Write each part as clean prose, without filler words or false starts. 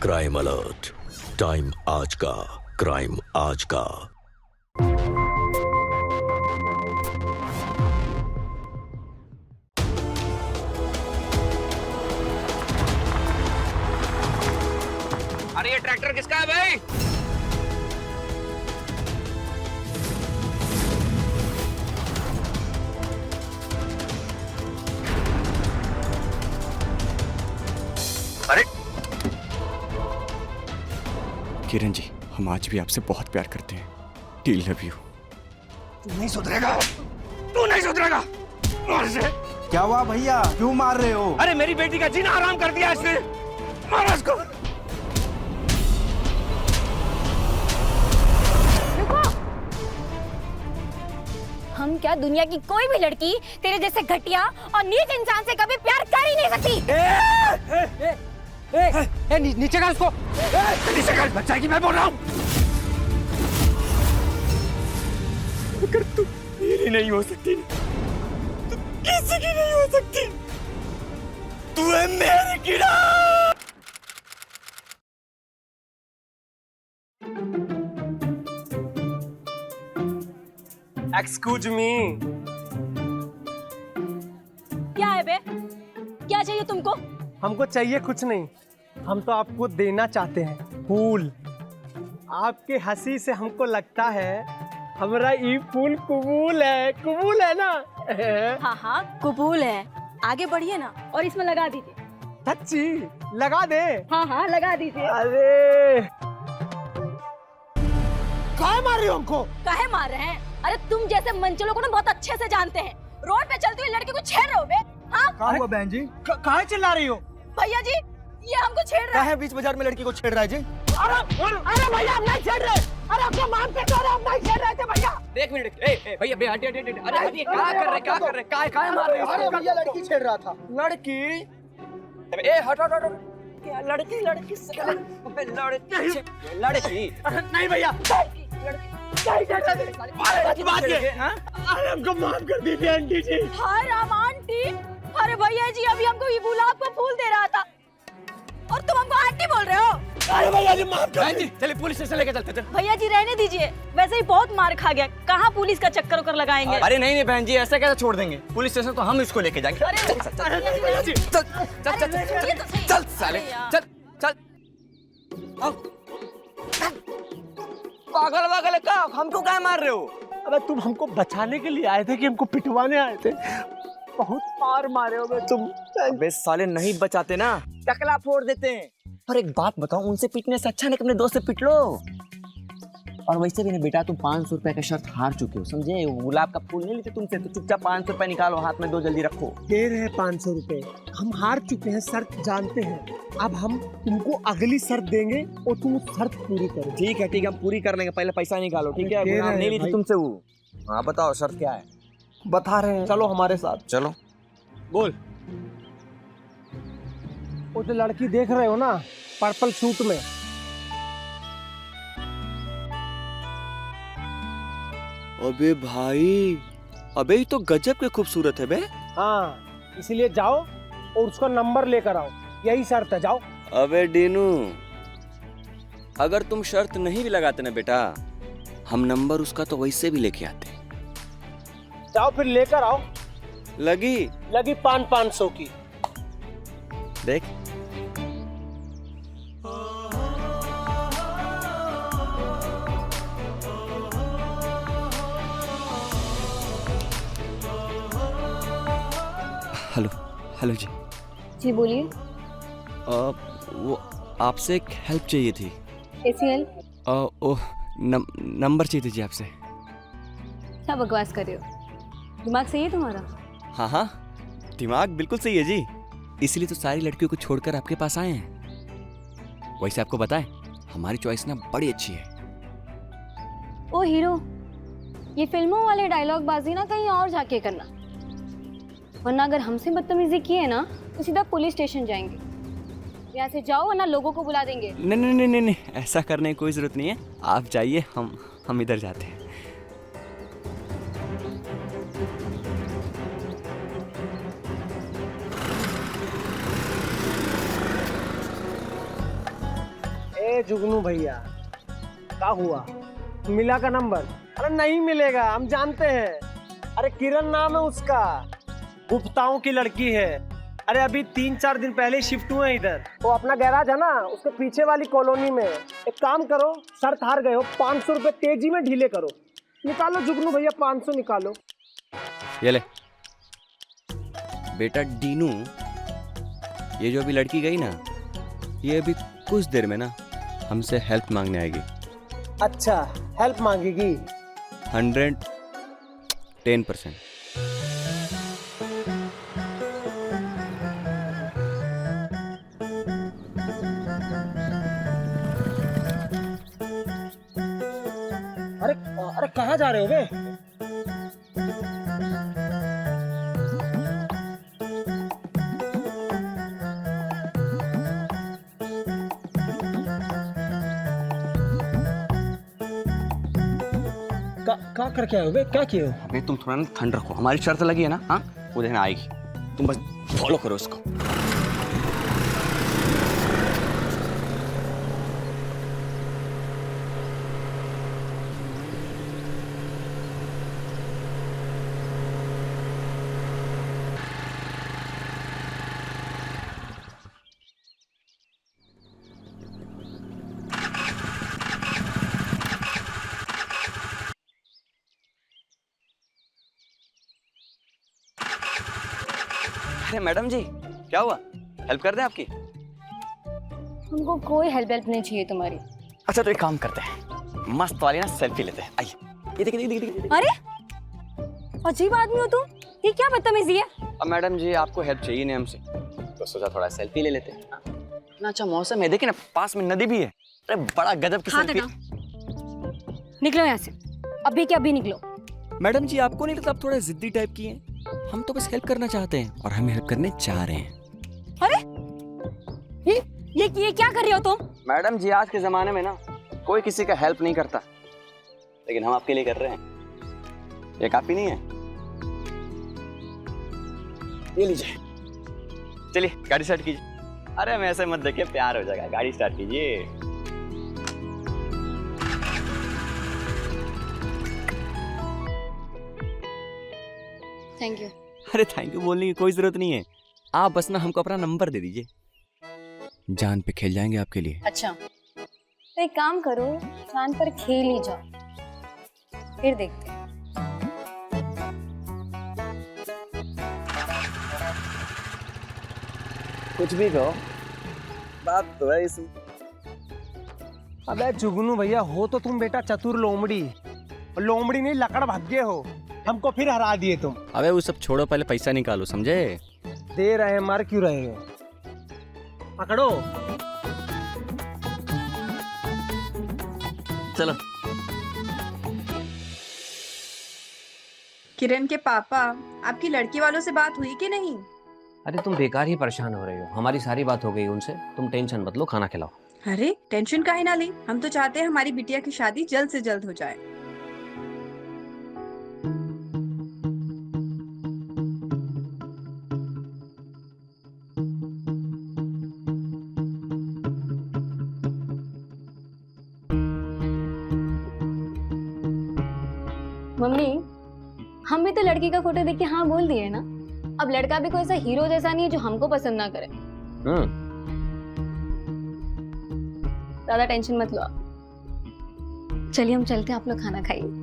Crime alert, time आज का, crime आज का। अरे ये ट्रैक्टर किसका है भाई? अरे किरण जी, हम आज भी आपसे बहुत प्यार करते हैं। We love you. तू नहीं सुधरेगा, तू नहीं सुधरेगा। मार से। क्या हुआ भैया, क्यों मार रहे हो? अरे मेरी बेटी का जीना हराम कर दिया इसने। मारो इसको। हम क्या दुनिया की कोई भी लड़की तेरे जैसे घटिया और नीच इंसान से कभी प्यार कर ही नहीं सकती। नीचे कर इसको। नीचे कर, बच्चा की मैं बोल रहा हूँ। अगर तू मेरी नहीं हो सकती, तू किसी की नहीं हो सकती। तू है मेरी कीड़ा। Excuse me. क्या है बे? क्या चाहिए तुमको? हमको चाहिए कुछ नहीं, हम तो आपको देना चाहते हैं फूल। आपके हंसी से हमको लगता है हमारा ये फूल कबूल है ना? हाँ हाँ कबूल है। आगे बढ़िए ना और इसमें लगा दीजिए। सच्ची लगा दे। हाँ हाँ लगा दीजिए। अरे काहे मार रही हो हमको? काहे मार रहे हैं? अरे तुम जैसे मंचलों को ना बहुत अच्छे से जानते हैं। रोड पे चलती हुई लड़की को छेड़ रहे हो बे? हाँ? क्या हुआ बहन जी? काहे चिल्ला रही हो? भैया जी ये हमको छेड़ रहा है। काहे बीच बाजार में लड़की को छेड़ रहा है जी? अरे भैया हम नहीं छेड़ रहे। अरे आपको मान पे कह रहे हम नहीं छेड़ रहे थे भैया। एक मिनट, भैया भैया हटिए हटिए। अरे हटिए, क्या कर रहे? काहे मार रहे हो? अरे भैया लड़की छेड़ रहा था। लड़की? हट हट हट। क्या लड़की से? लड़की नहीं भैया अरे हमको माफ कर दीजिए आंटी जी। हाय राम आंटी। अरे भैया जी अभी हमको ये गुलाब का फूल दे रहा था और तुम हमको आंटी बोल रहे हो। अरे भैया जी माफ कर जी, चलिए पुलिस स्टेशन लेके चलते चल। भैया जी रहने दीजिए, वैसे ही बहुत मार खा गया। कहाँ पुलिस का चक्कर उकर लगाएंगे? अरे नहीं बहन जी, ऐसा कैसे छोड़ देंगे? पुलिस स्टेशन तो हम इसको लेके जाएंगे। भैया जी चल साले, चल। पागल का हमको क्या मार रहे हो? अबे तुम हमको बचाने के लिए आए थे कि हमको पिटवाने आए थे? बहुत मार मारे हो बे तुम। अबे साले नहीं बचाते ना, टकला फोड़ देते हैं। और एक बात बताओ, उनसे पिटने से अच्छा नहीं कि अपने दोस्त से पिट लो। और वैसे भी ना बेटा, तुम 500 रुपए का शर्त हार चुके हो, समझे? वो गुलाब का फूल नहीं लेते तुमसे, तो चुपचाप 500 रुपए निकालो, हाथ में दो, जल्दी रखो। दे रहे 500 रुपए, हम हार चुके हैं, शर्त जानते हैं। अब हम तुमको अगली शर्त देंगे और तुम उस शर्त पूरी करो। ठीक है, हम पूरी कर लेंगे, पहले पैसा निकालो, ठीक है? दे रहे नहीं ली हैं थी तुमसे वो। हाँ बताओ, शर्त क्या है? बता रहे हैं, चलो हमारे साथ। चलो बोल। वो जो लड़की देख रहे हो ना, पर्पल सूट में, अबे भाई, अबे ये तो गजब के खूबसूरत है बे। हाँ इसीलिए जाओ और उसका नंबर लेकर आओ, यही शर्त है, जाओ। अबे डीनू, अगर तुम शर्त नहीं भी लगाते ना बेटा, हम नंबर उसका तो वैसे भी लेके आते। जाओ फिर लेकर आओ। लगी 500 की। देख। हेलो जी। जी बोलिए। वो आपसे एक हेल्प चाहिए थी। कैसी हेल्प? नंबर चाहिए थी जी आपसे। क्या बकवास कर रहे हो? दिमाग सही है तुम्हारा? हाँ, दिमाग बिल्कुल सही है जी, इसलिए तो सारी लड़कियों को छोड़कर आपके पास आए हैं। वैसे आपको बताएं, हमारी चॉइस ना बड़ी अच्छी है। ओ हीरो, ये फिल्मों वाले डायलॉग बाजी ना कहीं और जाके करना, वरना अगर हमसे बदतमीजी किए ना तो सीधा पुलिस स्टेशन जाएंगे। यहाँ से जाओ वरना लोगों को बुला देंगे। नहीं, ऐसा करने की कोई जरूरत नहीं है, आप जाइए, हम इधर जाते हैं। ए जुगनू भैया, क्या हुआ? मिला का नंबर? अरे नहीं मिलेगा, हम जानते हैं। अरे किरण नाम है उसका, गुप्ताओं की लड़की है। अरे अभी 3-4 दिन पहले शिफ्ट हुए हैं इधर। वो अपना गैराज है ना, उसके पीछे वाली कॉलोनी में। एक काम करो, शर्त हार गए हो, 500 रुपए तेजी में ढीले करो। निकालो जुगनू भैया, 500 निकालो। ये ले बेटा डीनू, ये जो अभी लड़की गई ना, ये अभी कुछ देर में ना हमसे हेल्प मांगने आएगी। अच्छा, हेल्प मांगेगी? 110%। अरे अरे कहाँ जा रहे हो बे? क्या करके आए हो बे? क्या किए हो? अबे तुम थोड़ा ना ठंड रखो, हमारी शर्त लगी है ना, हाँ वो देखना आएगी, तुम बस फॉलो करो उसको। अरे मैडम जी, क्या हुआ? हेल्प कर दें आपकी? हमको कोई हेल्प नहीं चाहिए तुम्हारी। अच्छा तो एक काम करते हैं, मस्त वाली ना सेल्फी लेते हैं। आइए, ये देखिए देखिए देखिए। अरे अजीब आदमी हो तुम, ये क्या बदतमीजी है? अब मैडम जी आपको हेल्प चाहिए नहीं हमसे, तो सोचा थोड़ा सेल्फी ले लेते हैं। इतना अच्छा मौसम है, देखिए ना पास में नदी भी है। अरे बड़ा गजब की सेल्फी। निकलो यहाँ से, अभी के अभी निकलो। मैडम जी आपको नहीं लगता आप थोड़ा जिद्दी टाइप की हैं? हम तो बस हेल्प करना चाहते हैं और हम हेल्प करने चाह रहे हैं। अरे ये क्या कर रहे हो तुम? मैडम जी आज के जमाने में ना कोई किसी का हेल्प नहीं करता, लेकिन हम आपके लिए कर रहे हैं। ये काफी नहीं है? ये लीजिए, चलिए गाड़ी स्टार्ट कीजिए। अरे मैं ऐसे मत देखिए, प्यार हो जाएगा। गाड़ी स्टार्ट कीजिए। Thank you. अरे थैंक यू बोलने की कोई जरूरत नहीं है, आप बस ना हमको अपना नंबर दे दीजिए, जान पे खेल जाएंगे आपके लिए। अच्छा तो एक काम करो, जान पर खेल ही जाओ, फिर देखते हैं। कुछ भी कहो, बात तो है इसी। अबे जुगनू भैया, हो तो तुम बेटा चतुर लोमड़ी, लोमड़ी नहीं लकड़ भाग्य हो। हमको फिर हरा दिए तुम। अबे वो सब छोड़ो, पहले पैसा निकालो, समझे? दे रहे हैं, मार क्यों रहे हो? पकड़ो। चलो। किरण के पापा, आपकी लड़की वालों से बात हुई कि नहीं? अरे तुम बेकार ही परेशान हो रही हो, हमारी सारी बात हो गई उनसे, तुम टेंशन मत लो, खाना खिलाओ। अरे टेंशन काहे ना ली, हम तो चाहते हैं हमारी बिटिया की शादी जल्द से जल्द हो जाए। मम्मी, हम भी तो लड़की का फोटो देख के हाँ बोल दिए ना। अब लड़का भी कोई ऐसा हीरो जैसा नहीं है जो हमको पसंद ना करे। ज्यादा टेंशन मत लो आप। चलिए हम चलते हैं, आप लोग खाना खाइए।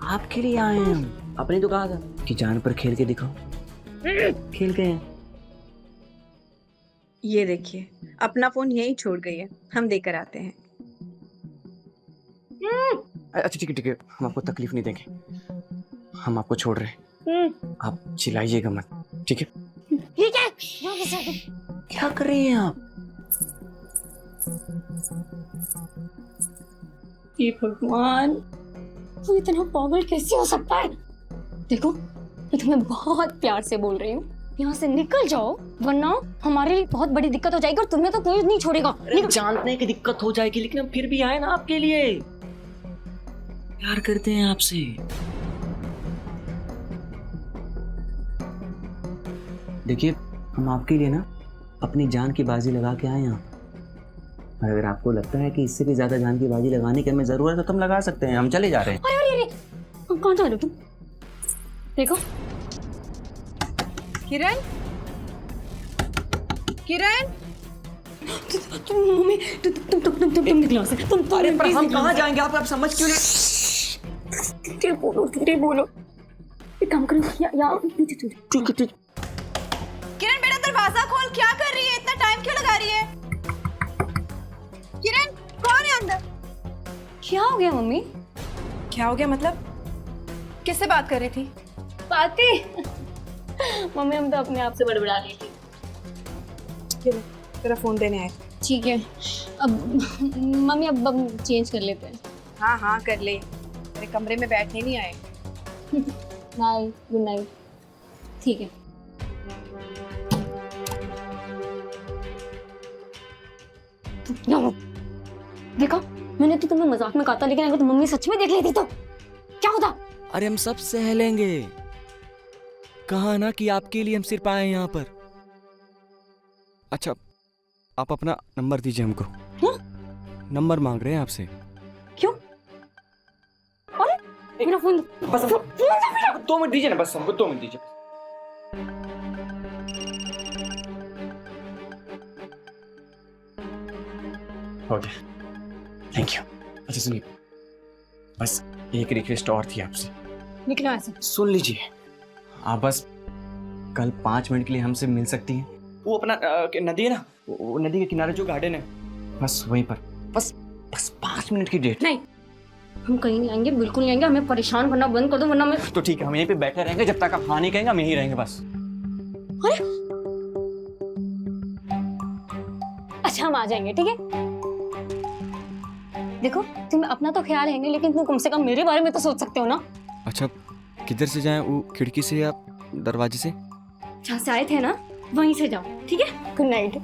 आपके लिए आए हैं हम। आपने तो कहा था कि जान पर खेल के दिखाओ, खेल के हैं। ये देखिए, अपना फोन यहीं छोड़ गई है, हम देकर आते हैं। अच्छा ठीक है, हम आपको तकलीफ नहीं देंगे, हम आपको छोड़ रहे हैं, आप चिल्लाइएगा मत, ठीक है? ठीक है। क्या कर रही हैं आप? हे भगवान, तू इतना पागल कैसे हो सकता है? देखो, मैं तुम्हें बहुत प्यार से बोल रही हूँ, यहाँ से निकल जाओ, वरना हमारे लिए बहुत बड़ी दिक्कत हो जाएगी और तुम्हें तो कोई नहीं छोड़ेगा। जानते हैं कि दिक्कत हो जाएगी, लेकिन हम फिर भी आए ना आपके लिए। प्यार करते हैं आपसे। देखिए, हम आपके लिए ना अपनी जान की बाजी लगा के आए यहाँ। और अगर आपको लगता है कि इससे भी ज्यादा जान की बाजी लगाने की हमें जरूरत है तो हम लगा सकते हैं। हम चले जा रहे हैं। अरे कहाँ जा रहे हो तुम? देखो किरण, किरण, तुम मम्मी, तुम निकलो से। अरे पर हम कहाँ जाएंगे? आप समझ क्यों नहीं? धीरे बोलो। एक काम करो, ठीक। किरण बेटा दरवाजा खोल, क्या कर रही है? इतना टाइम क्यों लगा रही है? किरण, कौन है अंदर? क्या हो गया मम्मी? क्या हो गया मतलब? किससे बात कर रही थी? बातें मम्मी, हम तो अपने आप से बड़बड़ा रही थी। किरण, तेरा फोन देने आए। ठीक है, अब मम्मी अब चेंज कर लेते हैं। हाँ हाँ कर ले, तेरे कमरे में बैठने नहीं आए। Night, good night. ठीक है। देखा, मैंने तो तुम्हें मजाक में कहा था, लेकिन अगर तुम मम्मी सच में देख लेती तो क्या होता? अरे हम सब सह लेंगे। कहा ना कि आपके लिए हम सिर्फ आए हैं यहाँ पर। अच्छा, आप अपना नंबर दीजिए हमको। नंबर मांग रहे हैं आपसे। क्यों? अरे मेरा फोन बस 2 मिनट दीजिए ना, बस हमको 2 मिनट दीजिए। Okay, thank you. अच्छा सुनिए, बस एक रिक्वेस्ट और थी आपसे। निकलो ऐसे। सुन लीजिए, आप बस कल 5 मिनट के लिए हमसे मिल सकती हैं। वो अपना नदी है ना, वो नदी के किनारे जो गार्डन है, बस वहीं पर। बस 5 मिनट की डेट। नहीं, हम कहीं नहीं आएंगे, बिल्कुल नहीं आएंगे। हमें परेशान करना बंद कर दो, वरना मैं। तो ठीक है, हम यहीं पे बैठे रहेंगे जब तक आप हाँ नहीं कहेंगे। हम यहीं रहेंगे बस। अच्छा, हम आ जाएंगे, ठीक है? देखो, तुम्हें अपना तो ख्याल रहेंगे, लेकिन तुम कम से कम मेरे बारे में तो सोच सकते हो ना। अच्छा, किधर से जाएं? वो खिड़की से या दरवाजे से? जहाँ से आए थे ना, वहीं से जाओ, ठीक है? Good night.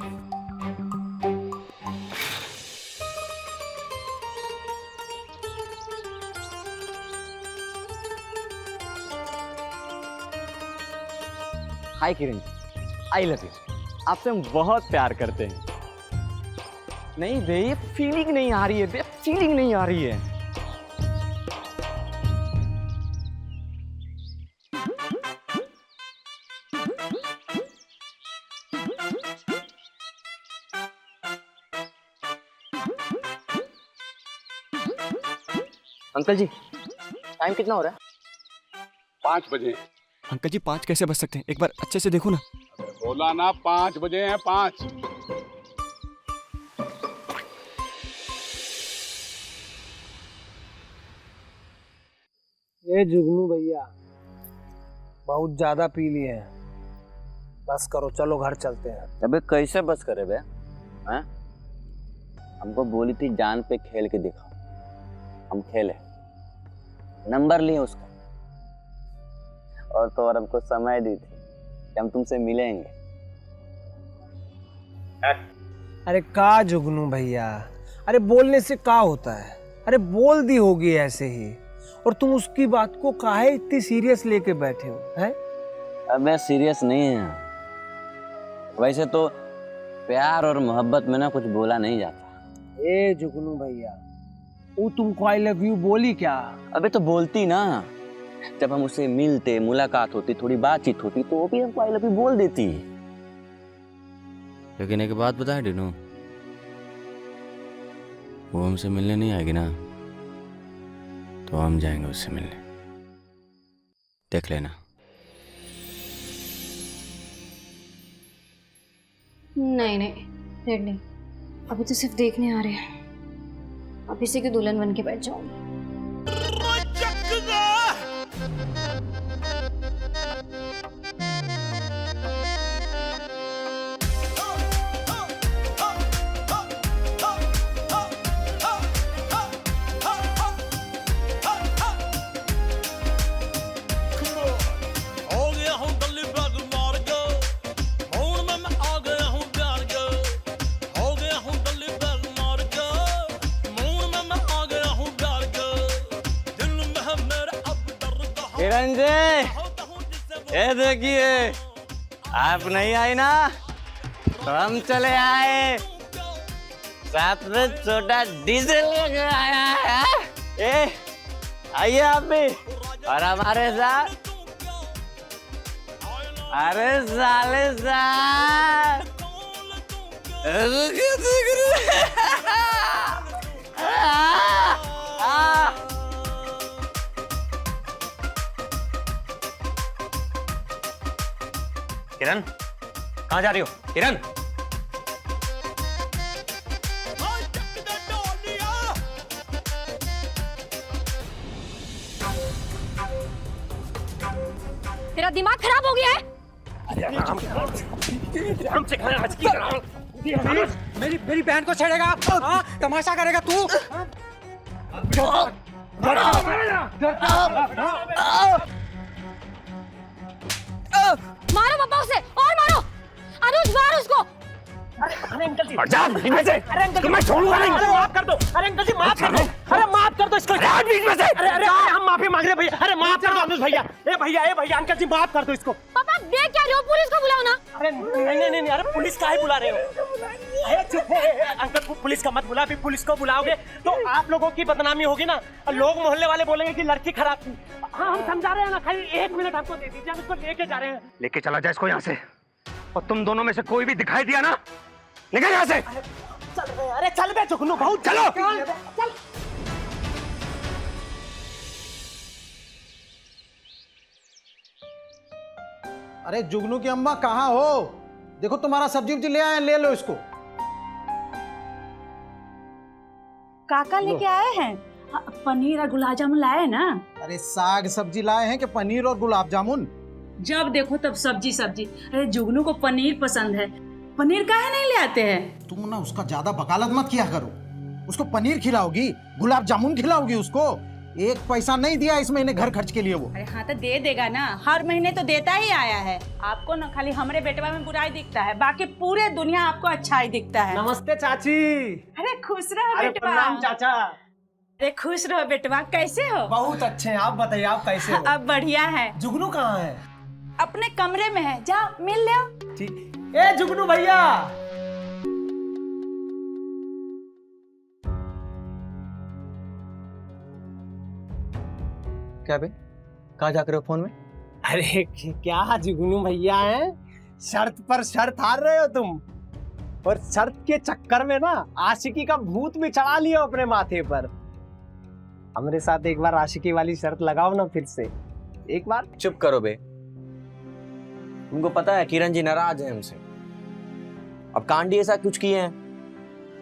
Hi Kiran, I love you. आपसे हम बहुत प्यार करते हैं। नहीं बे, ये फीलिंग नहीं आ रही है बे, फीलिंग नहीं आ रही है। अंकल जी, टाइम कितना हो रहा है? 5 बजे। अंकल जी 5 कैसे बज सकते हैं? एक बार अच्छे से देखो ना। बोला ना 5 बजे हैं। 5। ये जुगनू भैया बहुत ज्यादा पी लिए हैं, बस करो, चलो घर चलते हैं। अबे कैसे बस करे बे? हैं? हमको बोली थी जान पे खेल के दिखाओ, हम खेले, नंबर लिए उसका, और तो और हमको समय दी थी कि हम तुमसे मिलेंगे। अरे का जुगनू भैया, अरे बोलने से का होता है? अरे बोल दी होगी ऐसे ही, और तुम उसकी बात को काहे इतनी सीरियस लेके बैठे हो? हैं? अबे सीरियस नहीं है, वैसे तो प्यार और मोहब्बत में ना कुछ बोला नहीं जाता। ए जुगनू भैया, वो तुमको आई लव यू बोली क्या? अबे तो बोलती ना, जब हम उससे मिलते, मुलाकात होती, थोड़ी बातचीत होती, तो वो भी हमको आई लव यू बोल देती। लेकिन एक बात बता डिनो, वो हमसे मिलने नहीं आएगी ना, तो हम जाएंगे उससे मिलने। देख लेना। नहीं नहीं, रेड नहीं, अभी तो सिर्फ देखने आ रहे हैं। अब इसी की दुल्हन बन के बैठ जाऊंगी। किरण जी, ये देखिए, आप नहीं आई ना, तो हम चले आए, साथ में छोटा डीजल लेकर आया है। ए, आइए आप भी, और हमारे साथ, अरे साले साथ, किरण, कहाँ जा रही हो किरण? तेरा दिमाग खराब हो गया है? मेरी बहन को छेड़ेगा, तमाशा करेगा तू? मारो पापा उसे, और मारो। अनुज, मार उसको। अरे अंकल जी, अरे अंकल जी, मैं छोड़ूंगा नहीं। अरे माफ कर दो, अरे अंकल जी माफ कर दो, अरे माफ कर दो इसको। अरे अरे हम माफी मांग रहे हैं भैया, अरे माफ कर दो अनुज भैया। ए भैया अंकल जी माफ कर दो इसको। पापा देख क्या रहे हो, पुलिस को बुलाओ ना। अरे नहीं, अरे पुलिस काहे बुला रहे हो? अरे चुप है अंकल, पुलिस का मत बुला, अभी पुलिस को बुलाओगे तो आप लोगों की बदनामी होगी ना, लोग मोहल्ले वाले बोलेंगे कि लड़की खराब थी। हाँ हम समझा रहे हैं ना, खाली 1 मिनट हमको दे दीजिए, हम इसको लेके जा रहे हैं। लेके चला जाए इसको यहाँ से, और तुम दोनों में से कोई भी दिखाई दिया ना, निकल यहाँ से। अरे चल बे जुगनू, बहुत चलो चल। अरे जुगनू की अम्मा कहाँ हो? देखो तुम्हारा सब्जी उब्जी ले आए, ले लो इसको। काका लेके आए हैं पनीर और गुलाब जामुन लाए ना। अरे साग सब्जी लाए हैं कि पनीर और गुलाब जामुन? जब देखो तब सब्जी सब्जी। अरे जुगनू को पनीर पसंद है, पनीर काहे नहीं ले आते हैं? तुम ना उसका ज्यादा वकालत मत किया करो। उसको पनीर खिलाओगी, गुलाब जामुन खिलाओगी उसको। 1 पैसा नहीं दिया इस महीने घर खर्च के लिए वो। अरे हाँ तो दे देगा ना, हर महीने तो देता ही आया है। आपको ना खाली हमारे बेटवा में बुराई दिखता है, बाकी पूरे दुनिया आपको अच्छा ही दिखता है। नमस्ते चाची। अरे खुश रहो अरे बेटवा। प्रणाम चाचा। अरे खुश रहो बेटवा, कैसे हो? बहुत अच्छे हैं, आप बताइए आप कैसे हो? अब बढ़िया है। जुगनू कहाँ है? अपने कमरे में है, जाओ मिल लो। ठीक। ए जुगनू भैया, क्या बे, कहाँ जा रहे हो फोन में? अरे क्या जुगनू भैया हैं, शर्त पर शर्त हार रहे हो तुम, और शर्त के चक्कर में ना आशिकी का भूत भी चढ़ा लिया अपने माथे पर। हमारे साथ एक बार आशिकी वाली शर्त लगाओ ना फिर से, एक बार। चुप करो बे, तुमको पता है किरण जी नाराज है हमसे। अब कांडी ऐसा कुछ किए हैं,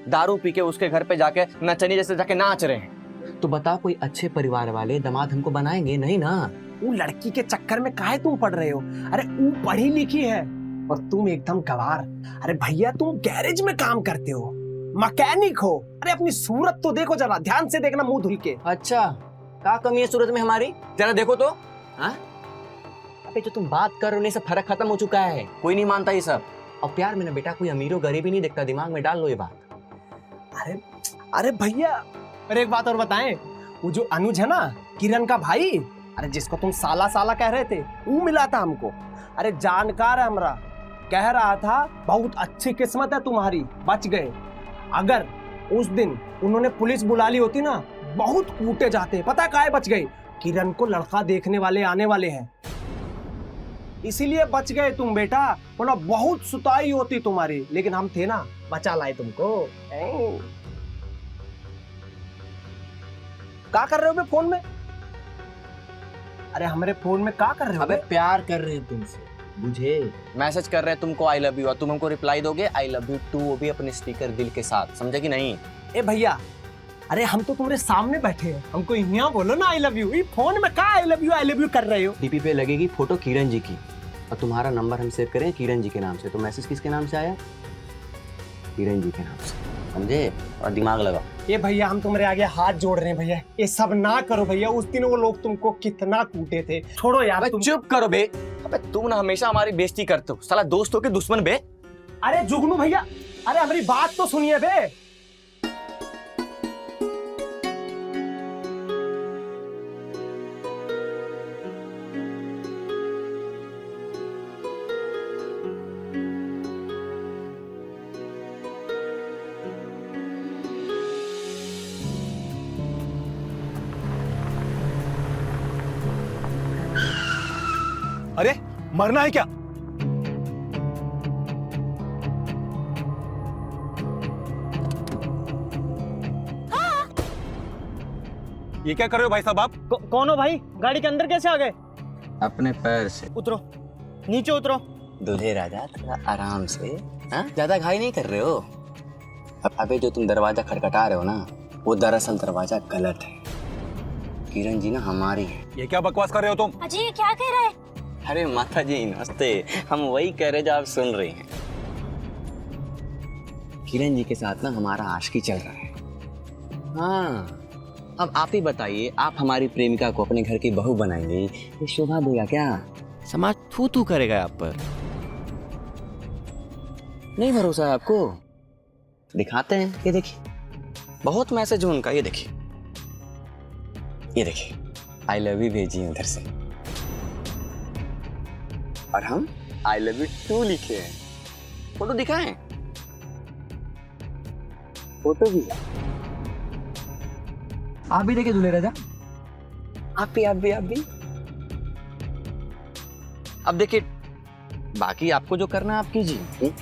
दारू पी के उसके घर पे जाके नचनी जैसे जाके नाच रहे हैं। तो बता, कोई अच्छे परिवार वाले दामाद हमको बनाएंगे नहीं ना? वो लड़की के चक्कर में काहे तुम पड़ रहे हो? अरे वो पढ़ी लिखी है और तुम एकदम गवार। अरे भैया तुम गैरेज में काम करते हो, मैकेनिक हो। अरे अपनी सूरत तो देखो जरा, ध्यान से देखना मुंह धुल के। अच्छा, क्या कमी है सूरत में हमारी, जरा देखो तो। हाँ, अबे जो तुम बात कर रहे हो सब फर्क खत्म हो चुका है, कोई नहीं मानता ये सब। और प्यार में ना बेटा कोई अमीर हो गरीबी नहीं देखता, दिमाग में डाल लो ये बात। अरे भैया, अरे एक बात और बताएं, वो जो अनुज है ना, किरण का भाई, अरे जिसको तुम साला साला कह रहे थे, वो मिला था हमको। अरे जानकार है हमरा, कह रहा था बहुत अच्छी किस्मत है तुम्हारी, बच गए। अगर उस दिन उन्होंने पुलिस बुला ली होती ना, बहुत कूटे जाते। पता काहे बच गए? किरण को लड़का देखने वाले आने वाले हैं, इसीलिए बच गए तुम बेटा, वरना बहुत सुताई होती तुम्हारी। लेकिन हम थे ना, बचा लाए तुमको। क्या कर रहे हो बे फोन में? अरे हमारे फोन में क्या कर रहे हो? अबे प्यार कर रहे हैं तुमसे, मुझे मैसेज कर रहे हैं तुमको आई लव यू, और तुम हमको रिप्लाई दोगे आई लव यू टू, वो भी अपने स्टिकर दिल के साथ, समझे कि नहीं? ए भैया, अरे हम तो तुम्हारे सामने बैठे हैं, हमको यहाँ बोलो ना आई लव यू। ये फोन में क्या आई लव यू कर रहे हो? डीपी पे लगेगी फोटो किरण जी की, और तुम्हारा नंबर हम सेव करें किरण जी के नाम से। तो मैसेज किसके नाम से आया? किरण जी के नाम से, समझे? और दिमाग लगाओ। ये भैया हम तुम्हारे आगे हाथ जोड़ रहे हैं भैया, ये सब ना करो भैया। उस दिन वो लोग तुमको कितना कूटे थे, छोड़ो यार। तुम चुप करो बे, अबे तुम ना हमेशा हमारी बेइज्जती करते हो, साला दोस्तों के दुश्मन बे। अरे जुगनू भैया, अरे हमारी बात तो सुनिए बे। मरना है क्या? ये क्या कर रहे हो भाई साहब आप? कौन हो भाई? गाड़ी के अंदर कैसे आ गए? अपने पैर से उतरो, नीचे उतरो। दूल्हे राजा थोड़ा आराम से। हाँ, ज्यादा घाई नहीं कर रहे हो। अबे जो तुम दरवाजा खटखटा रहे हो ना, वो दरअसल दरवाजा गलत है। किरण जी ना हमारी है। ये क्या बकवास कर रहे हो तुम? अजी ये क्या कह रहे हैं? अरे माता जी नमस्ते, हम वही कह रहे जो आप सुन रहे हैं। किरण जी के साथ ना हमारा आशिकी चल रहा है। हाँ, अब आप ही बताइए, आप हमारी प्रेमिका को अपने घर की बहू बनाएंगे, ये शोभा देगा क्या? समाज थू थू करेगा आप पर। नहीं भरोसा है आपको? दिखाते हैं, ये देखिए, बहुत मैसेज है उनका, ये देखिए, ये देखिए, आई लव यू भेजिए उधर से, और हम आई लव यू टू लिखे हैं। फोटो दिखाएं? फोटो भी है। आप भी देखिए दूल्हे राजा, आप भी। अब देखिए, बाकी आपको जो करना है आप कीजिए।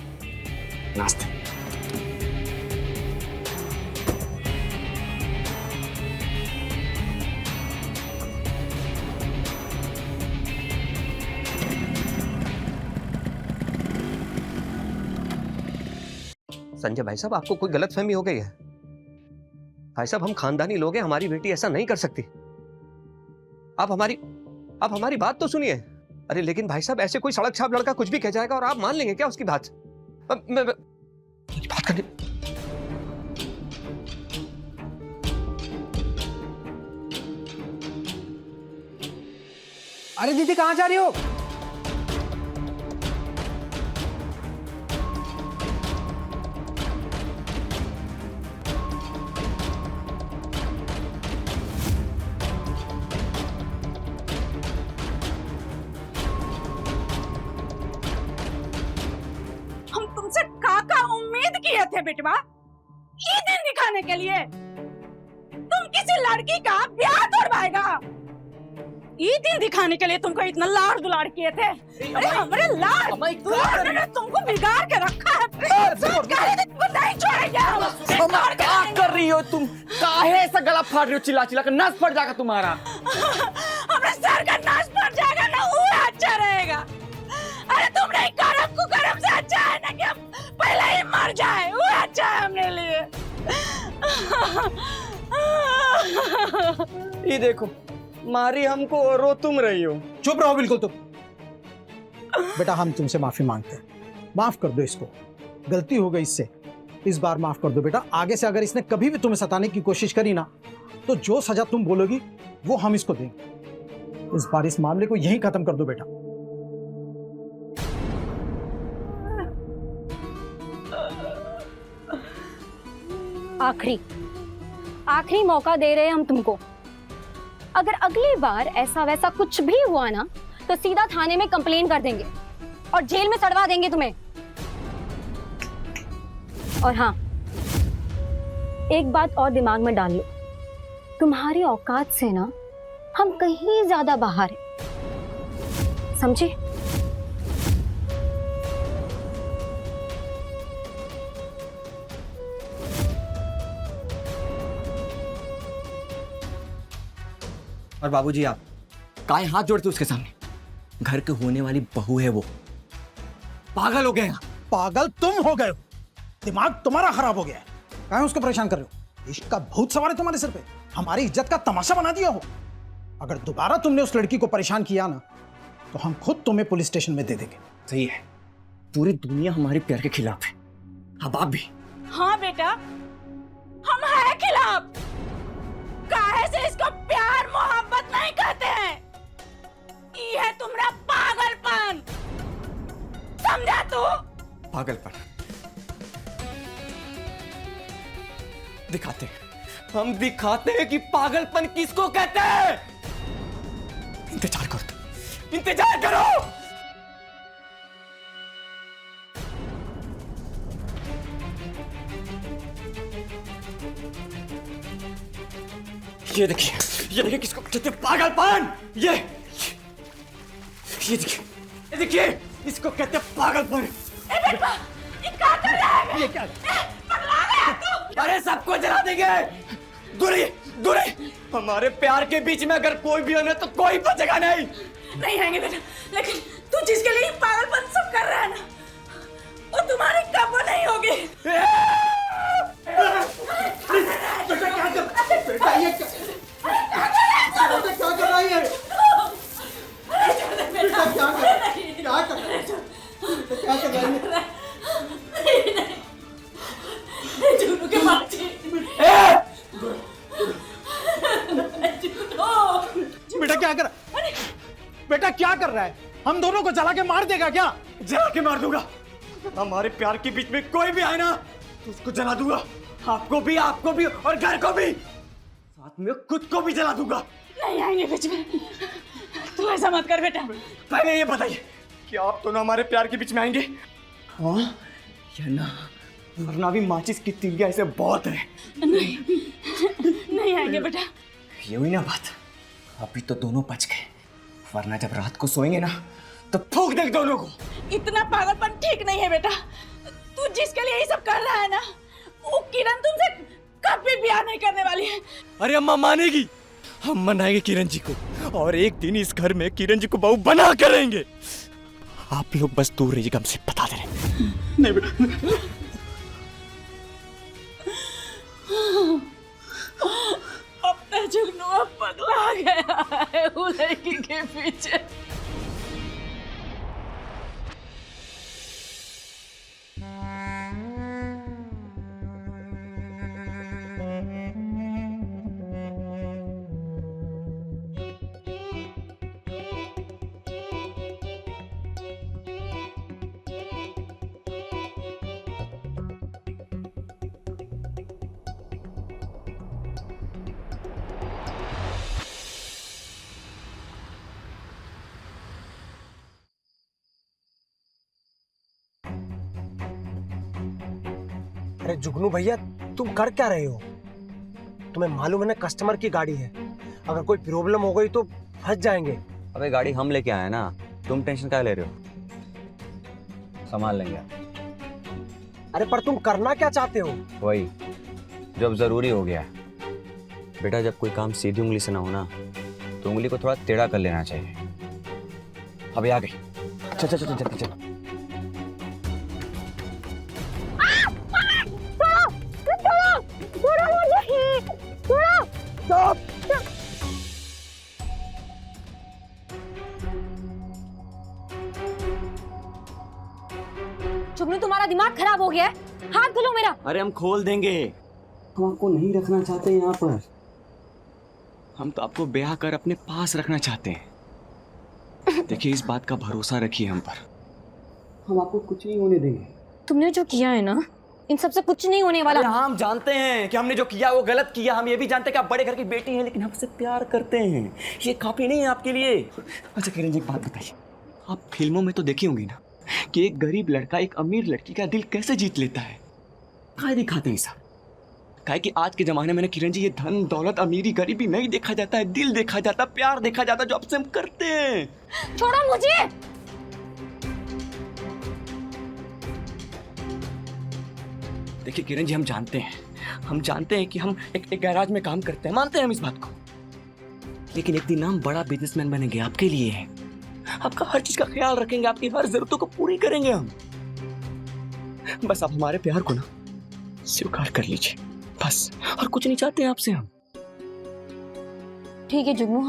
नाश्ता। संजय भाई साहब, आपको कोई गलतफहमी हो गई है। भाई साहब, हम खानदानी लोग हैं, हमारी बेटी ऐसा नहीं कर सकती। आप हमारी बात तो सुनिए। अरे लेकिन भाई साहब, ऐसे कोई सड़क छाप लड़का कुछ भी कह जाएगा और आप मान लेंगे क्या उसकी बात? मैं बात करने। अरे दीदी कहाँ जा रही हो? हम तुमसे का उम्मीद किए थे बेटवा, ये दिन दिखाने के लिए तुम किसी लड़की का ब्याह तोड़वाएगा। ये दिन दिखाने के लिए तुमको इतना लाड़ दुलाड़ किए थे। अरे हमारे लाड़ ने तुमको बिगाड़ के रखा है। तुमको नहीं छोड़ेंगे। क्या कर रही हो तुम? काहे ऐसा गला फाड़ रही हो? चिल्ला चिल्ला कर नस फट जाएगा तुम्हारा। हमारे सर का नाश फट जाएगा ना, वो अच्छा रहेगा। अरे तुम नहीं, करम को करम से अच्छा है ना कि हम पहले ही मर जाए, वो अच्छा है हमने लिए। ये देखो, मारी हमको और रो तुम रही हो। चुप रहो बिल्कुल तुम। बेटा हम तुमसे माफी मांगते हैं, माफ कर दो इसको, गलती हो गई इससे, इस बार माफ कर दो बेटा। आगे से अगर इसने कभी भी तुम्हें सताने की कोशिश करी ना, तो जो सजा तुम बोलोगी वो हम इसको देंगे। इस बार इस मामले को यहीं खत्म कर दो बेटा। आखिरी मौका दे रहे हैं हम तुमको। अगर अगली बार ऐसा वैसा कुछ भी हुआ ना, तो सीधा थाने में कंप्लेन कर देंगे और जेल में सड़वा देंगे तुम्हें। और हाँ, एक बात और दिमाग में डाल लो, तुम्हारी औकात से ना हम कहीं ज्यादा बाहर हैं, समझे? और बाबूजी आप काहे हाथ जोड़ते उसके सामने? घर के होने वाली बहू है वो। पागल हो गए हैं। पागल तुम हो गए हो, दिमाग तुम्हारा खराब हो गया है। काहे उसको परेशान कर रहे हो? इश्क का भूत सवार है तुम्हारे सिर पे, हमारी इज्जत का तमाशा बना दिया हो। अगर दोबारा तुमने उस लड़की को परेशान किया ना, तो हम खुद तुम्हें पुलिस स्टेशन में दे देंगे। सही है, पूरी दुनिया हमारे प्यार के खिलाफ है, अब आप भी। हाँ बेटा, हम हैं खिलाफ। काहे से इसको प्यार मोहब्बत नहीं कहते हैं, ये है तुम्हारा पागलपन, समझा तू? पागलपन दिखाते हैं, हम दिखाते हैं कि पागलपन किसको कहते हैं। इंतजार करो तुम, इंतजार करो। ये देखिए किसको कहते हैं पागलपन। ये देखिए देखिए, इसको कहते हैं पागलपन। ये क्या? अरे सबको जला देंगे। दूरी दूरी, हमारे प्यार के बीच में अगर कोई भी हो ना तो कोई बचेगा नहीं। नहीं आएंगे बेटा, लेकिन तू जिसके लिए पागलपन सब कर रहा है ना, वो तुम्हारी काबू नहीं होगी। जुनू के माची। बेटा क्या कर बेटा क्या कर रहा है? हम दोनों को जला के मार देगा क्या? जला के मार दूंगा। हमारे प्यार के बीच में कोई भी आए ना तो उसको जला दूंगा। आपको भी और घर को भी, साथ में खुद को भी जला दूंगा। नहीं आएंगे बीच में, तू ऐसा मत कर बेटा। पहले ये बताइए कि आप दोनों हमारे प्यार के बीच में आएंगे हाँ या ना, वरना भी माचिस की तिलिया ऐसे बहुत है। नहीं आएंगे बेटा। ये हुई ना बात, अभी तो दोनों बच गए, वरना जब रात को सोएंगे ना तो फूंक देंगे दोनों को। इतना पागलपन ठीक नहीं है बेटा। तू जिसके लिए ये सब कर रहा है ना, वो किरण तुमसे कभी ब्याह नहीं करने वाली है। अरे अम्मा मानेगी, हम मनाएंगे किरण जी को, और एक दिन इस घर में किरण जी को बहू बना करेंगे। आप लोग बस दूर रहिएगा, हमसे बता दे रहे। नहीं बेटा, अपना जुगनू पगला गया है वो लड़की के पीछे। अरे जुगनू भैया, तुम कर क्या रहे हो? तुम्हें मालूम है ना कस्टमर की गाड़ी है, अगर कोई प्रॉब्लम हो गई तो फंस जाएंगे। अबे गाड़ी हम लेके आए ना, तुम टेंशन क्या ले रहे हो? संभाल लेंगे। अरे पर तुम करना क्या चाहते हो? वही जो अब जरूरी हो गया है। बेटा जब कोई काम सीधी उंगली से ना हो ना तो उंगली को थोड़ा टेढ़ा कर लेना चाहिए। अबे आ गई, चल चल चल जल्दी चल। जुगनू तुम्हारा दिमाग खराब हो गया है, हाथ खोलो मेरा। अरे हम खोल देंगे, हम आपको नहीं रखना चाहते यहाँ पर, हम तो आपको ब्याह कर अपने पास रखना चाहते हैं। देखिए इस बात का भरोसा रखिए हम पर, हम आपको कुछ नहीं होने देंगे। तुमने जो किया है ना, इन सबसे कुछ नहीं होने वाला। हम जानते हैं कि हमने जो किया वो गलत किया, हम ये भी जानते हैं कि आप बड़े घर की बेटी हैं, लेकिन हमसे प्यार करते हैं, ये काफी नहीं है आपके लिए। अच्छा किरण जी एक बात बताइए, आप फिल्मों में तो देखी होंगी ना कि एक गरीब लड़का एक अमीर लड़की का दिल कैसे जीत लेता है। काय दिखाते हैं सब, काय कि आज के जमाने में ना किरण जी ये धन दौलत अमीरी गरीबी नहीं देखा जाता है, दिल देखा जाता, प्यार देखा जाता, जो आपसे हम करते हैं। छोड़ो मुझे। देखिए किरण जी हम जानते हैं कि हम एक गैराज में काम करते हैं, मानते हैं हम इस बात को, लेकिन एक दिन हम बड़ा बिजनेसमैन बनेंगे आपके लिए, आपका हर चीज का ख्याल रखेंगे, आपकी हर जरूरतों को पूरी करेंगे हम। बस आप हमारे प्यार को ना स्वीकार कर लीजिए बस, और कुछ नहीं चाहते हैं आपसे हम। ठीक है जुगनू,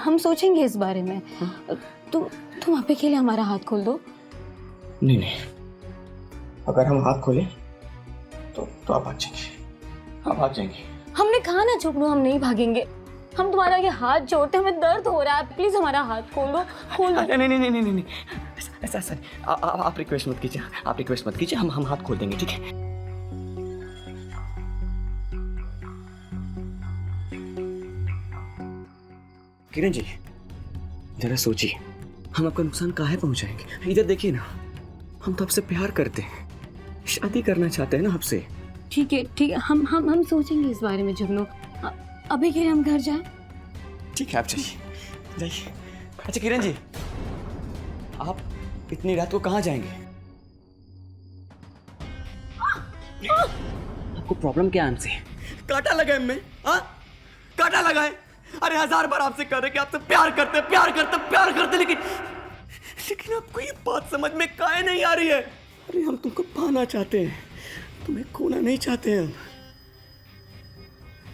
हम सोचेंगे इस बारे में। तुम अभी के लिए हमारा हाथ खोल दो। नहीं नहीं, अगर हम हाथ खोले तो आप भाग जाएंगे, आप भाग जाएंगे। हमने कहा ना जुगनू, हम नहीं भागेंगे। हम तुम्हारा ये हाथ जोड़ते, हमें दर्द हो रहा है, प्लीज हमारा हाथ खोल दो, खोल दो। नहीं नहीं नहीं नहीं नहीं, ऐसा आप रिक्वेस्ट मत कीजिए, आप रिक्वेस्ट मत कीजिए, हम हाथ खोल देंगे, ठीक है? किरण जी जरा सोचिए, हम आपका नुकसान काहे पहुंचाएंगे? इधर देखिए ना, हम तो आपसे प्यार करते हैं, शादी करना चाहते हैं ना आपसे। ठीक है, हम सोचेंगे इस बारे में जुगनू। अभी के लिए हम घर जाएं? ठीक है आप जाइए। अच्छा किरण जी आप इतनी रात को कहाँ जाएंगे? आपको प्रॉब्लम क्या है हमसे? कांटा लगा है में, हाँ? कांटा लगा है। अरे 1000 बार आपसे कह रहे कि आपसे प्यार करते, लेकिन आपको ये बात समझ में काहे नहीं आ रही है? अरे हम तुमको पाना चाहते हैं, तुम्हें खोना नहीं चाहते हैं।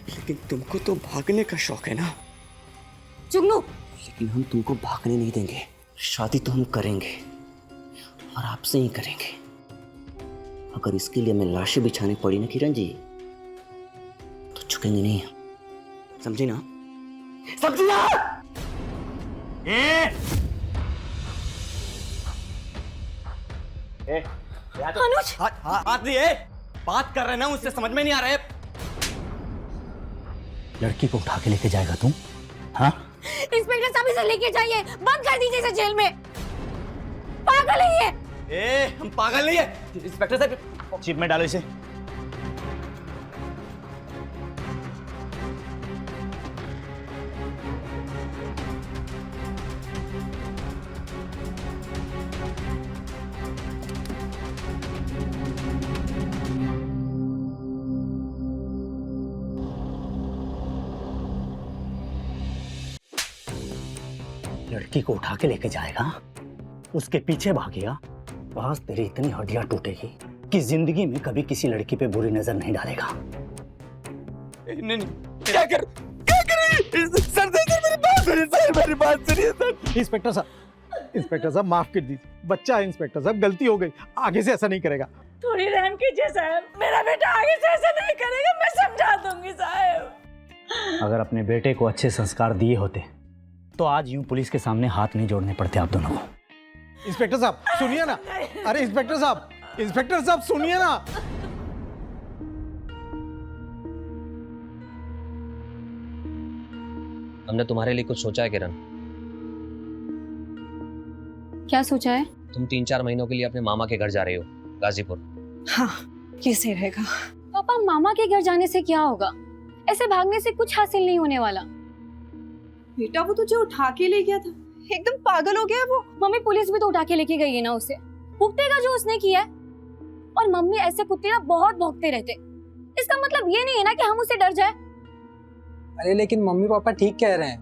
लेकिन तुमको तो भागने का शौक है ना? जुगनू, लेकिन हम तुमको भागने नहीं देंगे। शादी तो हम करेंगे और आपसे ही करेंगे। अगर इसके लिए हमें लाशें बिछानी पड़ी ना किरण जी, तो झुकेंगे नहीं। समझी ना? समझी ना? अनुज, हाथ दिए, बात कर रहे ना, उससे समझ में नहीं आ रहा है। लड़की को उठा के लेके जाएगा तुम? हाँ? इंस्पेक्टर साहब इसे लेके जाइए, बंद कर दीजिए इसे जेल में। पागल है ये। हम पागल नहीं है। इंस्पेक्टर साहब, चिप में डालो इसे। लड़की को उठा के लेके जाएगा, उसके पीछे भागेगा, बस तेरी इतनी हड्डियां टूटेगी कि जिंदगी में कभी किसी लड़की पे बुरी नजर नहीं डालेगा। नहीं, क्या कर सर, मेरी बात सुनिए सर। इंस्पेक्टर साहब माफ कर दीजिए, बच्चा है इंस्पेक्टर साहब, गलती हो गई, आगे से ऐसा नहीं करेगा। थोड़ी रहम कीजिए साहब, मेरा बेटा आगे से ऐसा नहीं करेगा, मैं समझा दूंगी साहब। अगर अपने बेटे को अच्छे संस्कार दिए होते तो आज यूं पुलिस के सामने हाथ नहीं जोड़ने पड़ते आप दोनों को। इंस्पेक्टर साहब सुनिए ना, अरे इंस्पेक्टर साहब सुनिए ना। हमने तुम्हारे लिए कुछ सोचा है किरण। क्या सोचा है? तुम 3-4 महीनों के लिए अपने मामा के घर जा रही हो, गाजीपुर। हाँ, कैसे रहेगा? पापा, मामा के घर जाने से क्या होगा? ऐसे भागने से कुछ हासिल नहीं होने वाला। बेटा वो तुझे उठा के ले गया था, एकदम पागल हो गया है वो। मम्मी, पुलिस भी तो उठा के लेके गई है ना उसे। भुगतेगा जो उसने किया है। और मम्मी, ऐसे कुत्ते ना बहुत भौंकते रहते, इसका मतलब ये नहीं है ना कि हम उससे डर जाए। अरे लेकिन मम्मी पापा ठीक कह रहे हैं,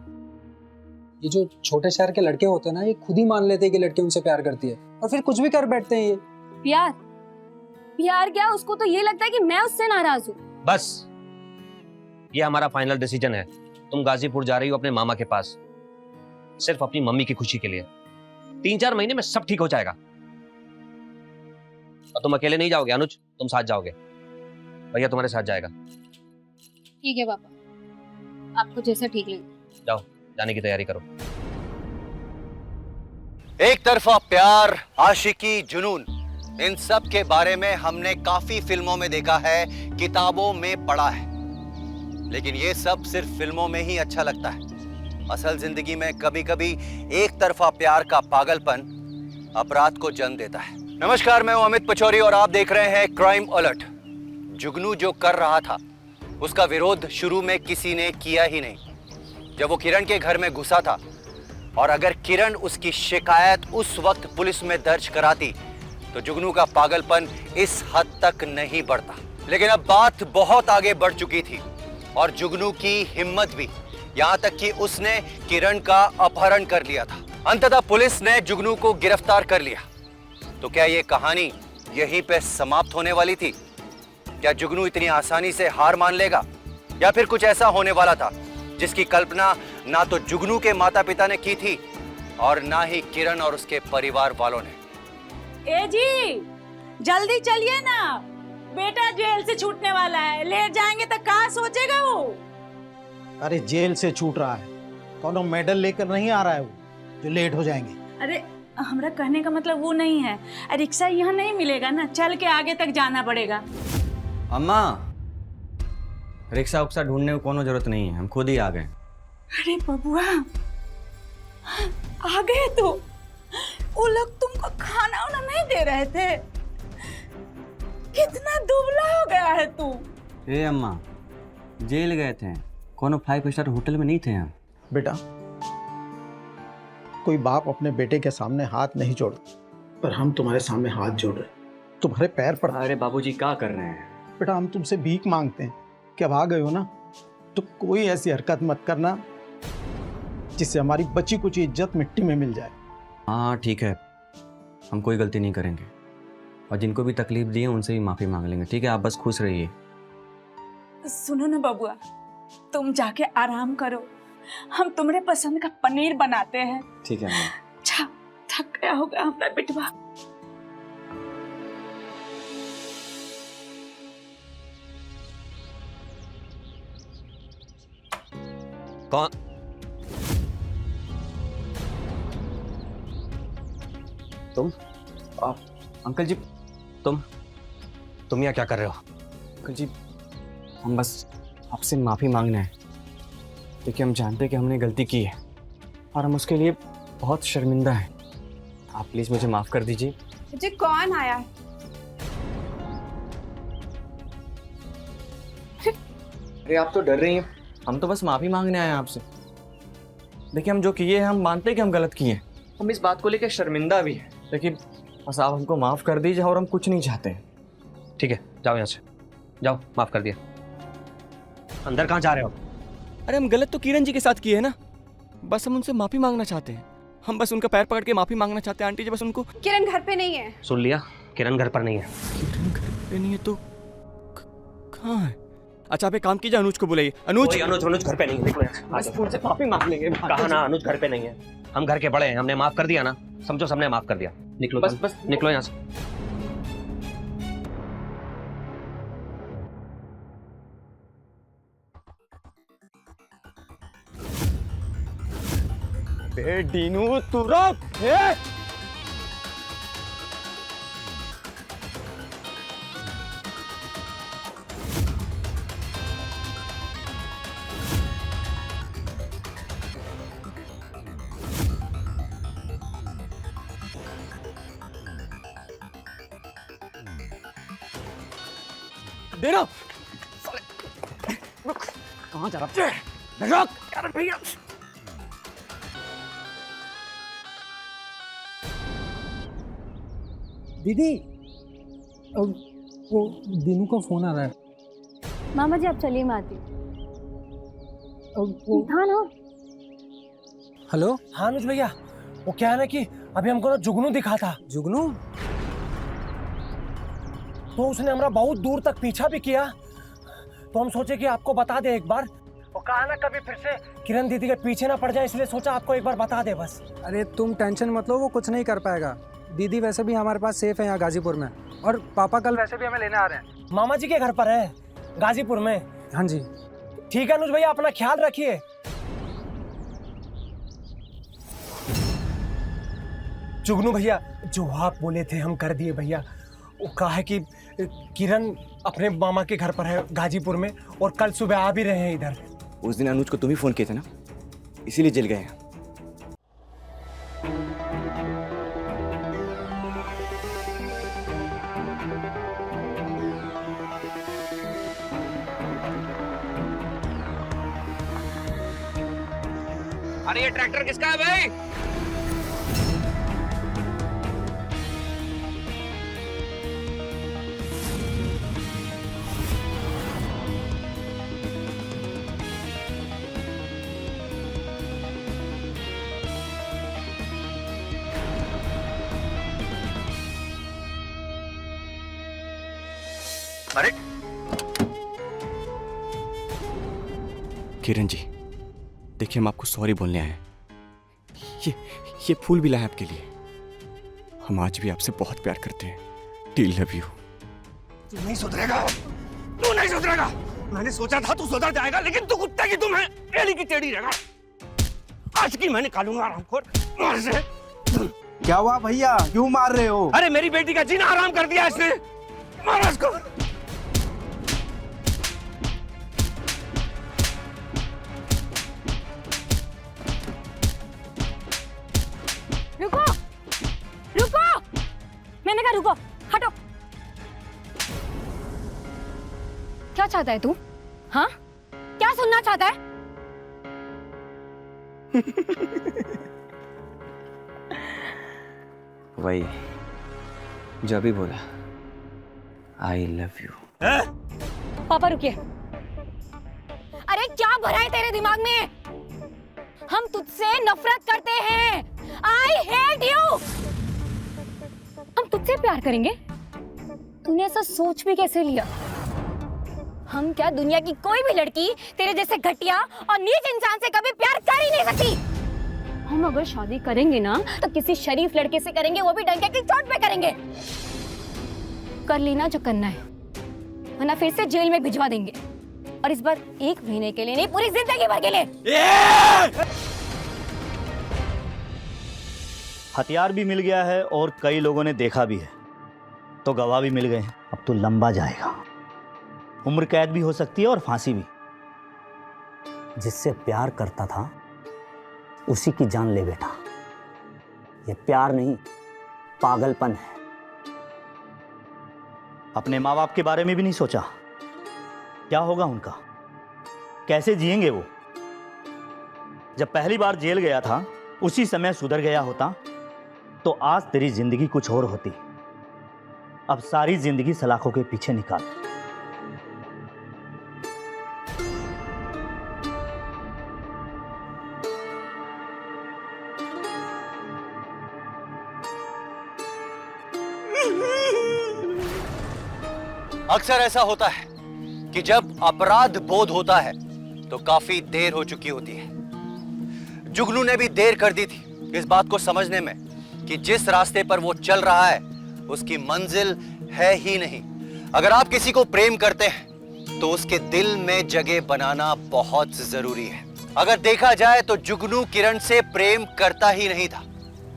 ये जो छोटे शहर के लड़के होते हैं ना, ये खुद ही मान लेते हैं कि लड़की उनसे प्यार करती है और फिर कुछ भी कर बैठते हैं। ये प्यार क्या, उसको तो ये लगता है कि मैं उससे नाराज हूँ। बस ये हमारा फाइनल डिसीजन है। तुम गाजीपुर जा रही हो अपने मामा के पास, सिर्फ अपनी मम्मी की खुशी के लिए। 3-4 महीने में सब ठीक हो जाएगा। और तुम अकेले नहीं जाओगे अनुज, तुम साथ जाओगे। भैया तुम्हारे साथ जाएगा। ठीक है पापा, आपको जैसा ठीक लगे। जाओ, जाने की तैयारी करो। एक तरफा प्यार, आशिकी, जुनून, इन सब के बारे में हमने काफी फिल्मों में देखा है, किताबों में पढ़ा है, लेकिन ये सब सिर्फ फिल्मों में ही अच्छा लगता है। असल जिंदगी में कभी कभी एक तरफा प्यार का पागलपन अपराध को जन्म देता है। नमस्कार, मैं हूं अमित पचौरी और आप देख रहे हैं क्राइम अलर्ट। जुगनू जो कर रहा था उसका विरोध शुरू में किसी ने किया ही नहीं। जब वो किरण के घर में घुसा था, और अगर किरण उसकी शिकायत उस वक्त पुलिस में दर्ज कराती तो जुगनू का पागलपन इस हद तक नहीं बढ़ता। लेकिन अब बात बहुत आगे बढ़ चुकी थी और जुगनू की हिम्मत भी, यहां तक कि उसने किरण का अपहरण कर लिया था। अंततः पुलिस ने जुगनू को गिरफ्तार कर लिया। तो क्या यह कहानी यहीं पे समाप्त होने वाली थी? क्या जुगनू इतनी आसानी से हार मान लेगा, या फिर कुछ ऐसा होने वाला था जिसकी कल्पना ना तो जुगनू के माता पिता ने की थी और ना ही किरण और उसके परिवार वालों ने? ए जी, जल्दी चलिए ना, बेटा जेल से छूटने वाला है। लेट जाएंगे तो कहाँ सोचेगा वो? अरे जेल से छूट रहा है, कौनो मेडल लेकर नहीं आ रहा है वो जो लेट हो जाएंगे। अरे हमरा कहने का मतलब वो नहीं है, रिक्शा यहाँ नहीं मिलेगा ना, चल के आगे तक जाना पड़ेगा। अम्मा, रिक्शा उक्सा ढूंढने की कोनो जरूरत नहीं है, हम खुद ही आ गए। अरे बबुआ, आ गए तो? वो लोग तुमको खाना वाना नहीं दे रहे थे? कितना दुबला हो गया है तू। ए अम्मा, जेल गए थे, कोनो 5 स्टार होटल में नहीं थे हम। बेटा कोई बाप अपने बेटे के सामने हाथ नहीं जोड़, पर हम तुम्हारे सामने हाथ जोड़ रहे, तुम्हारे पैर पड़। अरे बाबूजी क्या कर रहे हैं? बेटा हम तुमसे भीख मांगते हैं कि अब आ गए हो ना, तो कोई ऐसी हरकत मत करना जिससे हमारी बची कुछ इज्जत मिट्टी में मिल जाए। हाँ ठीक है, हम कोई गलती नहीं करेंगे, और जिनको भी तकलीफ दी है उनसे भी माफ़ी मांग लेंगे। ठीक है, आप बस खुश रहिए। सुनो ना बबुआ, तुम जाके आराम करो, हम तुम्हारे पसंद का पनीर बनाते हैं। ठीक है अम्मा। अच्छा, थक गया होगा हमारा बेटवा। कौन? तुम? अंकल जी, तुम यहाँ क्या कर रहे हो? अंकल जी, हम बस आपसे माफ़ी मांगना है, क्योंकि हम जानते हैं कि हमने गलती की है और हम उसके लिए बहुत शर्मिंदा हैं। आप प्लीज़ मुझे माफ़ कर दीजिए। जी कौन आया है? अरे आप तो डर रही हैं, हम तो बस माफ़ी मांगने आए हैं आपसे। देखिए, हम जो किए हैं हम मानते हैं कि हम गलत किए हैं, हम इस बात को लेकर शर्मिंदा भी हैं, लेकिन बस आप हमको माफ़ कर दीजिए और हम कुछ नहीं चाहते हैं। ठीक है, जाओ यहाँ से, जाओ, माफ कर दिया। अंदर कहाँ जा रहे हो? अरे हम गलत तो किरण जी के साथ किए हैं ना, बस हम उनसे माफ़ी मांगना चाहते हैं। हम बस उनका पैर पकड़ के माफ़ी मांगना चाहते हैं आंटी जी, बस उनको। किरण घर पे नहीं है। सुन लिया, किरण घर पर नहीं है। किरण घर पे नहीं है तो कहाँ है? अच्छा आप एक काम कीजिए, अनुज को बुलाइए। अनुज अनुज घर पे नहीं है, निकलो यहाँ से। बस उनसे माफ़ी मांग लेंगे। कहा ना अनुज घर पे नहीं है, हम घर के बड़े हैं, हमने माफ कर दिया ना, समझो सबने माफ कर दिया। निकलो बस निकलो यहाँ से। डीनू तू रुक। देना कहाँ जा रहा है? रुक यार भैया। दीदी, वो दीनू का फोन आ रहा है। मामा जी आप चलिए, मैं आती हूँ। हाँ ना। हेलो। हाँ अनुज भैया, वो क्या है ना कि अभी हमको ना जुगनू दिखा था। जुगनू? तो उसने हमारा बहुत दूर तक पीछा भी किया, तो हम सोचे कि आपको बता दे एक बार। वो कहा ना कभी फिर से किरण दीदी के पीछे ना पड़ जाए, इसलिए सोचा आपको एक बार बता दे बस। अरे तुम टेंशन मत लो, वो कुछ नहीं कर पाएगा। दीदी वैसे भी हमारे पास सेफ है यहाँ गाजीपुर में, और पापा कल वैसे भी हमें लेने आ रहे हैं। मामा जी के घर पर है गाजीपुर में? हाँ जी। ठीक है अनुज भैया, अपना ख्याल रखिए। जुगनू भैया, जो आप बोले थे हम कर दिए भैया। वो कहा है कि किरण अपने मामा के घर पर है गाजीपुर में, और कल सुबह आ भी रहे हैं इधर। उस दिन अनुज को तुम ही फोन किए थे ना, इसीलिए जल गए हैं। अरे ये ट्रैक्टर किसका है भाई? अरे किरण जी, देखिए हम आपको सॉरी बोलने आए हैं। ये फूल भी लाए आपके लिए। हम आज भी आपसे बहुत प्यार करते हैं। We love you. तू नहीं सुधरेगा, तू नहीं सुधरेगा। मैंने सोचा था तू सुधर जाएगा, लेकिन तू कुत्ते की तुम है, एड़ी की टेढ़ी रहेगा। आज की मैं निकालूंगा आरामखोर मार से। क्या हुआ भैया, क्यों मार रहे हो? अरे मेरी बेटी का जीना हराम कर दिया इसने, मारो इसको। रुको, रुको, मैंने कहा रुको, हटो। क्या चाहता है तू? हाँ, क्या सुनना चाहता है? वही जो अभी बोला, आई लव यू। पापा रुकिए। अरे क्या भरा है तेरे दिमाग में? हम तुझसे नफरत करते हैं। I hate you. हम तुझसे प्यार करेंगे? तूने ऐसा सोच भी कैसे लिया? हम क्या दुनिया की कोई भी लड़की तेरे जैसे घटिया और नीच इंसान से कभी प्यार कर ही नहीं सकती। हम अगर शादी करेंगे ना तो किसी शरीफ लड़के से करेंगे, वो भी डंके की चोट पे करेंगे। कर लेना जो करना है, वरना फिर से जेल में भिजवा देंगे। और इस बार 1 महीने के लिए नहीं, पूरी जिंदगी भर के लिए। हथियार भी मिल गया है और कई लोगों ने देखा भी है, तो गवाह भी मिल गए हैं। अब तो लंबा जाएगा, उम्र कैद भी हो सकती है और फांसी भी। जिससे प्यार करता था उसी की जान ले बेटा। ये प्यार नहीं, पागलपन है। अपने माँ बाप के बारे में भी नहीं सोचा, क्या होगा उनका, कैसे जिएंगे वो। जब पहली बार जेल गया था उसी समय सुधर गया होता तो आज तेरी जिंदगी कुछ और होती। अब सारी जिंदगी सलाखों के पीछे निकाल। अक्सर ऐसा होता है कि जब अपराध बोध होता है तो काफी देर हो चुकी होती है। जुगनू ने भी देर कर दी थी इस बात को समझने में कि जिस रास्ते पर वो चल रहा है उसकी मंजिल है ही नहीं। अगर आप किसी को प्रेम करते हैं तो उसके दिल में जगह बनाना बहुत जरूरी है। अगर देखा जाए तो जुगनू किरण से प्रेम करता ही नहीं था।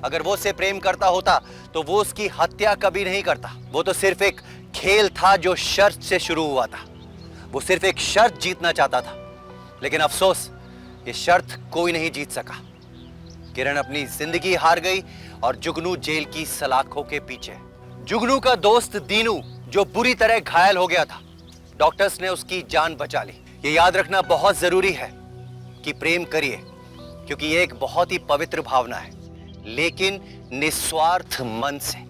अगर वो उससे प्रेम करता होता तो वो उसकी हत्या कभी नहीं करता। वो तो सिर्फ एक खेल था जो शर्त से शुरू हुआ था। वो सिर्फ एक शर्त जीतना चाहता था, लेकिन अफसोस ये शर्त कोई नहीं जीत सका। किरण अपनी जिंदगी हार गई और जुगनू जेल की सलाखों के पीछे। जुगनू का दोस्त दीनू जो बुरी तरह घायल हो गया था, डॉक्टर्स ने उसकी जान बचा ली। ये याद रखना बहुत जरूरी है कि प्रेम करिए, क्योंकि ये एक बहुत ही पवित्र भावना है, लेकिन निस्वार्थ मन से।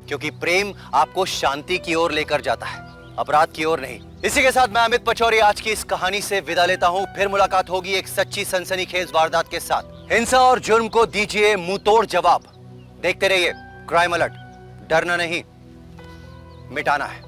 क्योंकि प्रेम आपको शांति की ओर लेकर जाता है, अपराध की ओर नहीं। इसी के साथ मैं अमित पचौरी आज की इस कहानी से विदा लेता हूं। फिर मुलाकात होगी एक सच्ची सनसनीखेज वारदात के साथ। हिंसा और जुर्म को दीजिए मुंहतोड़ जवाब। देखते रहिए क्राइम अलर्ट। डरना नहीं, मिटाना है।